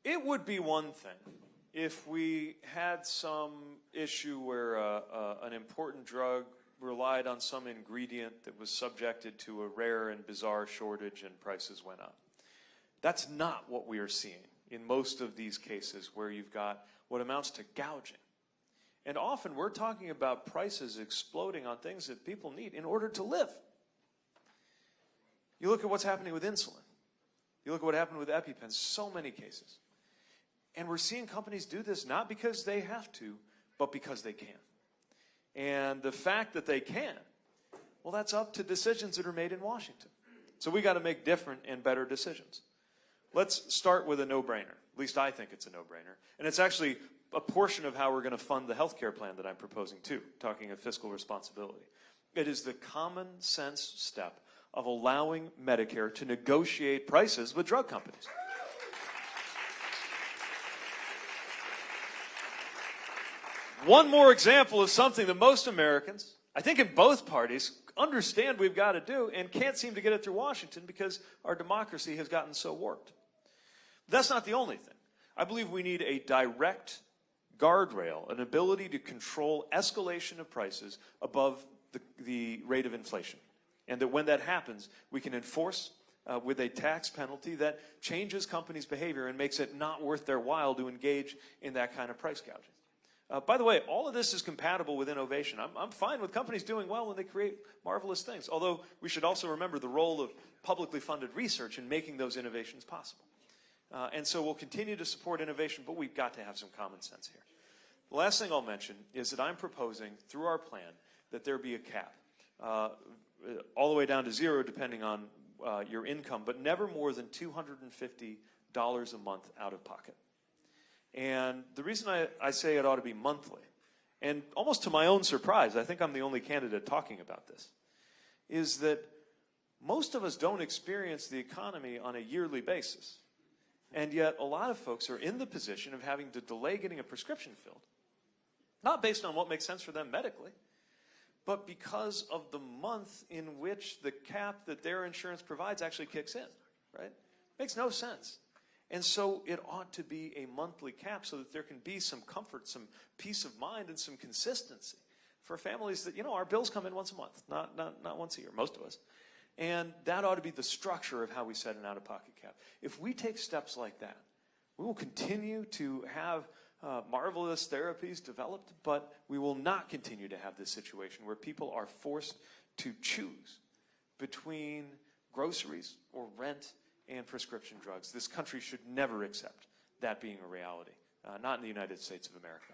It would be one thing if we had some issue where an important drug relied on some ingredient that was subjected to a rare and bizarre shortage and prices went up. That's not what we are seeing in most of these cases where you've got what amounts to gouging. And often we're talking about prices exploding on things that people need in order to live. You look at what's happening with insulin. You look at what happened with EpiPens, so many cases. And we're seeing companies do this not because they have to, but because they can. And the fact that they can, well, that's up to decisions that are made in Washington. So we got to make different and better decisions. Let's start with a no-brainer. At least I think it's a no-brainer. And it's actually a portion of how we're going to fund the health care plan that I'm proposing too, talking of fiscal responsibility. It is the common sense step of allowing Medicare to negotiate prices with drug companies. One more example of something that most Americans, I think in both parties, understand we've got to do and can't seem to get it through Washington because our democracy has gotten so warped. That's not the only thing. I believe we need a direct guardrail, an ability to control escalation of prices above the rate of inflation. And that when that happens, we can enforce with a tax penalty that changes companies' behavior and makes it not worth their while to engage in that kind of price gouging. By the way, all of this is compatible with innovation. I'm fine with companies doing well when they create marvelous things, although we should also remember the role of publicly funded research in making those innovations possible. And so we'll continue to support innovation, but we've got to have some common sense here. The last thing I'll mention is that I'm proposing, through our plan, that there be a cap, all the way down to zero depending on your income, but never more than $250 a month out of pocket. And the reason I say it ought to be monthly, and almost to my own surprise, I think I'm the only candidate talking about this, is that most of us don't experience the economy on a yearly basis. And yet a lot of folks are in the position of having to delay getting a prescription filled, not based on what makes sense for them medically, but because of the month in which the cap that their insurance provides actually kicks in, right? Makes no sense. And so it ought to be a monthly cap so that there can be some comfort, some peace of mind, and some consistency for families that, you know, our bills come in once a month, not once a year, most of us. And that ought to be the structure of how we set an out-of-pocket cap. If we take steps like that, we will continue to have marvelous therapies developed, but we will not continue to have this situation where people are forced to choose between groceries or rent and prescription drugs. This country should never accept that being a reality, not in the United States of America.